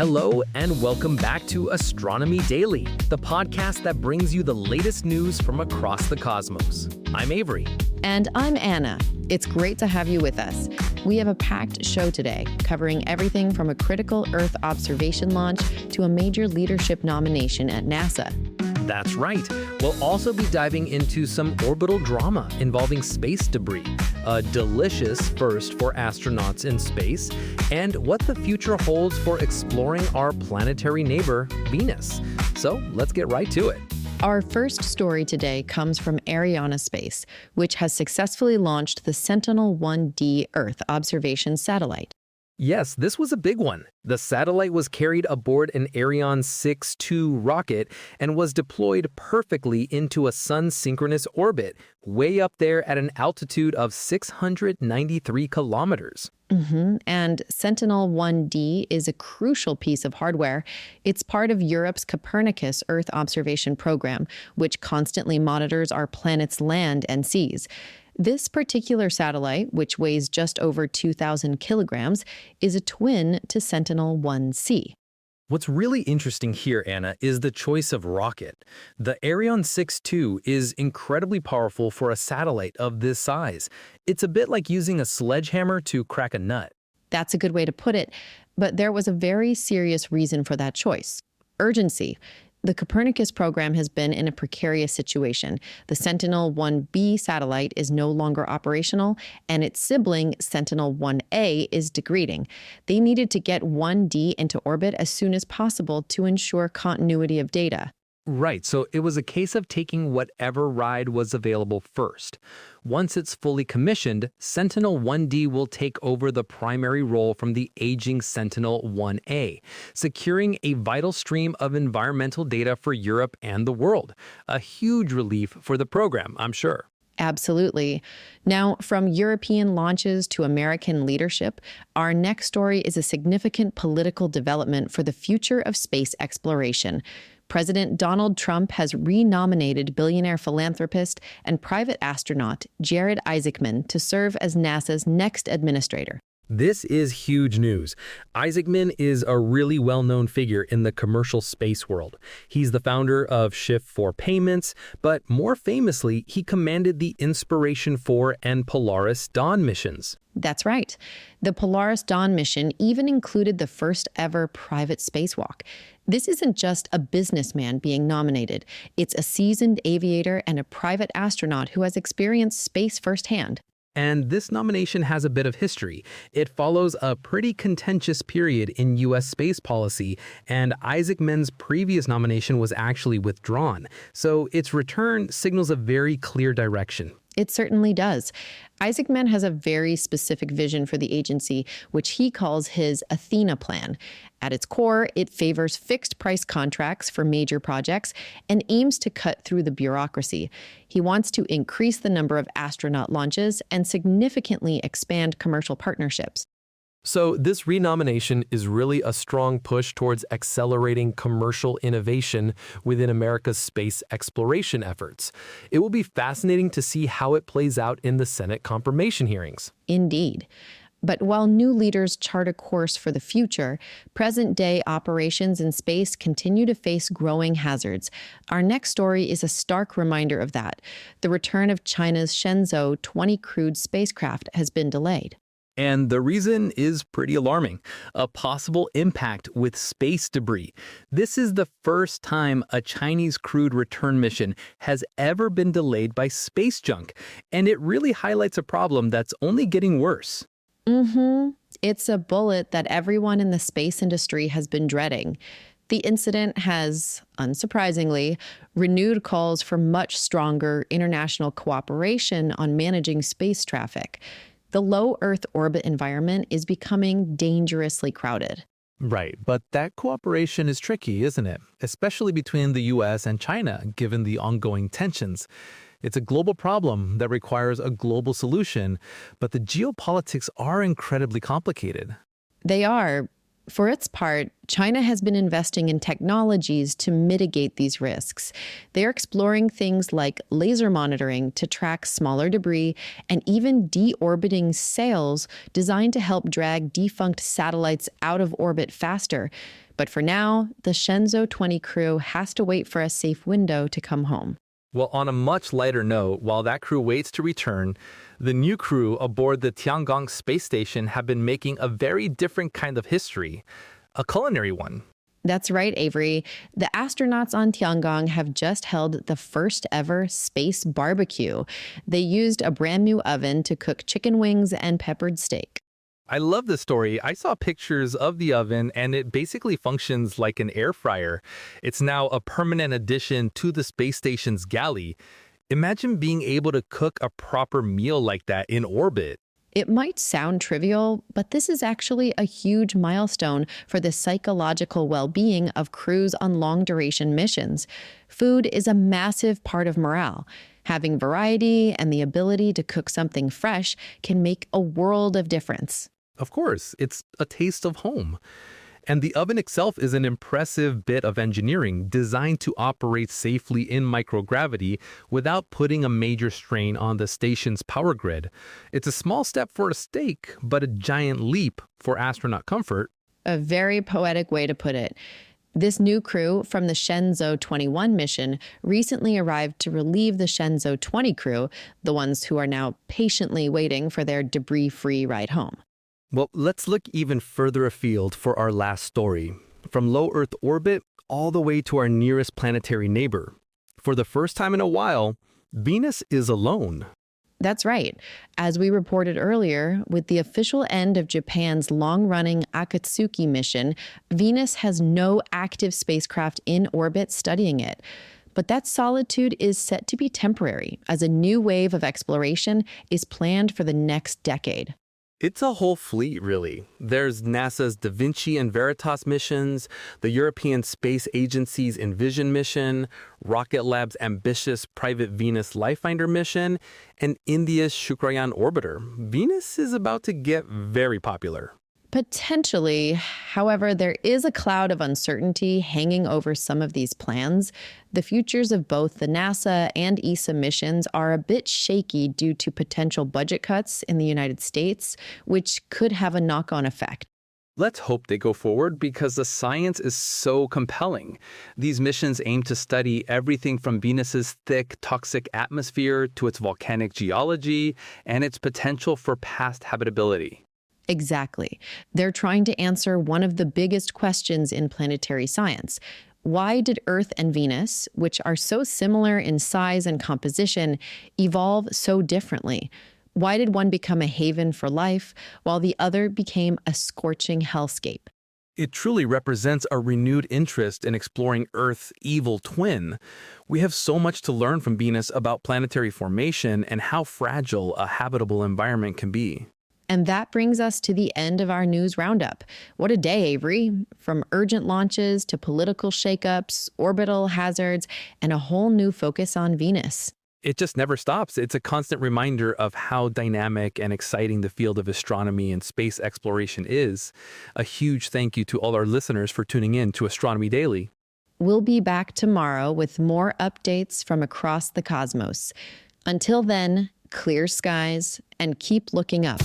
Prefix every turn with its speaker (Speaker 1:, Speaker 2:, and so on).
Speaker 1: Hello and welcome back to Astronomy Daily, the podcast that brings you the latest news from across the cosmos. I'm Avery.
Speaker 2: And I'm Anna. It's great to have you with us. We have a packed show today, covering everything from a critical Earth observation launch to a major leadership nomination at NASA.
Speaker 1: That's right. We'll also be diving into some orbital drama involving space debris, a delicious first for astronauts in space, and what the future holds for exploring our planetary neighbor, Venus. So let's get right to it.
Speaker 2: Our first story today comes from Arianespace, which has successfully launched the Sentinel-1D Earth observation satellite.
Speaker 1: Yes, this was a big one. The satellite was carried aboard an Ariane 6-2 rocket and was deployed perfectly into a sun-synchronous orbit, way up there at an altitude of 693 kilometers.
Speaker 2: And Sentinel-1D is a crucial piece of hardware. It's part of Europe's Copernicus Earth observation program, which constantly monitors our planet's land and seas. This particular satellite, which weighs just over 2,000 kilograms, is a twin to Sentinel-1C.
Speaker 1: What's really interesting here, Anna, is the choice of rocket. The Ariane 6-2 is incredibly powerful for a satellite of this size. It's a bit like using a sledgehammer to crack a nut.
Speaker 2: That's a good way to put it, but there was a very serious reason for that choice: urgency. The Copernicus program has been in a precarious situation. The Sentinel-1B satellite is no longer operational, and its sibling, Sentinel-1A, is degrading. They needed to get 1D into orbit as soon as possible to ensure continuity of data.
Speaker 1: Right, so it was a case of taking whatever ride was available first. Once it's fully commissioned, Sentinel-1D will take over the primary role from the aging Sentinel-1A, securing a vital stream of environmental data for Europe and the world. A huge relief for the program, I'm sure.
Speaker 2: Absolutely. Now, from European launches to American leadership, our next story is a significant political development for the future of space exploration. President Donald Trump has renominated billionaire philanthropist and private astronaut Jared Isaacman to serve as NASA's next administrator.
Speaker 1: This is huge news. Isaacman is a really well-known figure in the commercial space world. He's the founder of Shift4 Payments, but more famously, he commanded the Inspiration4 and Polaris Dawn missions.
Speaker 2: That's right. The Polaris Dawn mission even included the first ever private spacewalk. This isn't just a businessman being nominated. It's a seasoned aviator and a private astronaut who has experienced space firsthand.
Speaker 1: And this nomination has a bit of history. It follows a pretty contentious period in U.S. space policy, and Isaacman's previous nomination was actually withdrawn. So its return signals a very clear direction.
Speaker 2: It certainly does. Isaacman has a very specific vision for the agency, which he calls his Athena plan. At its core, it favors fixed-price contracts for major projects and aims to cut through the bureaucracy. He wants to increase the number of astronaut launches and significantly expand commercial partnerships.
Speaker 1: So this renomination is really a strong push towards accelerating commercial innovation within America's space exploration efforts. It will be fascinating to see how it plays out in the Senate confirmation hearings.
Speaker 2: Indeed. But while new leaders chart a course for the future, present-day operations in space continue to face growing hazards. Our next story is a stark reminder of that. The return of China's Shenzhou 20 crewed spacecraft has been delayed.
Speaker 1: And the reason is pretty alarming: a possible impact with space debris. This is the first time a Chinese crewed return mission has ever been delayed by space junk, and it really highlights a problem that's only getting worse.
Speaker 2: It's a bullet that everyone in the space industry has been dreading. The incident has, unsurprisingly, renewed calls for much stronger international cooperation on managing space traffic. The low Earth orbit environment is becoming dangerously crowded.
Speaker 3: Right, but that cooperation is tricky, isn't it? Especially between the U.S. and China, given the ongoing tensions. It's a global problem that requires a global solution, but the geopolitics are incredibly complicated.
Speaker 2: They are, For its part, China has been investing in technologies to mitigate these risks. They're exploring things like laser monitoring to track smaller debris and even deorbiting sails designed to help drag defunct satellites out of orbit faster. But for now, the Shenzhou 20 crew has to wait for a safe window to come home.
Speaker 3: Well, on a much lighter note, while that crew waits to return, the new crew aboard the Tiangong space station have been making a very different kind of history, a culinary one.
Speaker 2: That's right, Avery. The astronauts on Tiangong have just held the first ever space barbecue. They used a brand new oven to cook chicken wings and peppered steak.
Speaker 3: I love this story. I saw pictures of the oven, and it basically functions like an air fryer. It's now a permanent addition to the space station's galley. Imagine being able to cook a proper meal like that in orbit.
Speaker 2: It might sound trivial, but this is actually a huge milestone for the psychological well-being of crews on long-duration missions. Food is a massive part of morale. Having variety and the ability to cook something fresh can make a world of difference.
Speaker 3: Of course, it's a taste of home. And the oven itself is an impressive bit of engineering designed to operate safely in microgravity without putting a major strain on the station's power grid. It's a small step for a steak, but a giant leap for astronaut comfort.
Speaker 2: A very poetic way to put it. This new crew from the Shenzhou 21 mission recently arrived to relieve the Shenzhou 20 crew, the ones who are now patiently waiting for their debris-free ride home.
Speaker 3: Well, let's look even further afield for our last story. From low Earth orbit all the way to our nearest planetary neighbor. For the first time in a while, Venus is alone.
Speaker 2: That's right. As we reported earlier, with the official end of Japan's long-running Akatsuki mission, Venus has no active spacecraft in orbit studying it. But that solitude is set to be temporary, as a new wave of exploration is planned for the next decade.
Speaker 3: It's a whole fleet, really. There's NASA's Da Vinci and Veritas missions, the European Space Agency's Envision mission, Rocket Lab's ambitious private Venus Lifefinder mission, and India's Shukrayaan orbiter. Venus is about to get very popular.
Speaker 2: Potentially. However, there is a cloud of uncertainty hanging over some of these plans. The futures of both the NASA and ESA missions are a bit shaky due to potential budget cuts in the United States, which could have a knock-on effect.
Speaker 3: Let's hope they go forward because the science is so compelling. These missions aim to study everything from Venus's thick, toxic atmosphere to its volcanic geology and its potential for past habitability.
Speaker 2: Exactly. They're trying to answer one of the biggest questions in planetary science. Why did Earth and Venus, which are so similar in size and composition, evolve so differently? Why did one become a haven for life while the other became a scorching hellscape?
Speaker 3: It truly represents a renewed interest in exploring Earth's evil twin. We have so much to learn from Venus about planetary formation and how fragile a habitable environment can be.
Speaker 2: And that brings us to the end of our news roundup. What a day, Avery. From urgent launches to political shakeups, orbital hazards, and a whole new focus on Venus.
Speaker 3: It just never stops. It's a constant reminder of how dynamic and exciting the field of astronomy and space exploration is. A huge thank you to all our listeners for tuning in to Astronomy Daily.
Speaker 2: We'll be back tomorrow with more updates from across the cosmos. Until then, clear skies and keep looking up.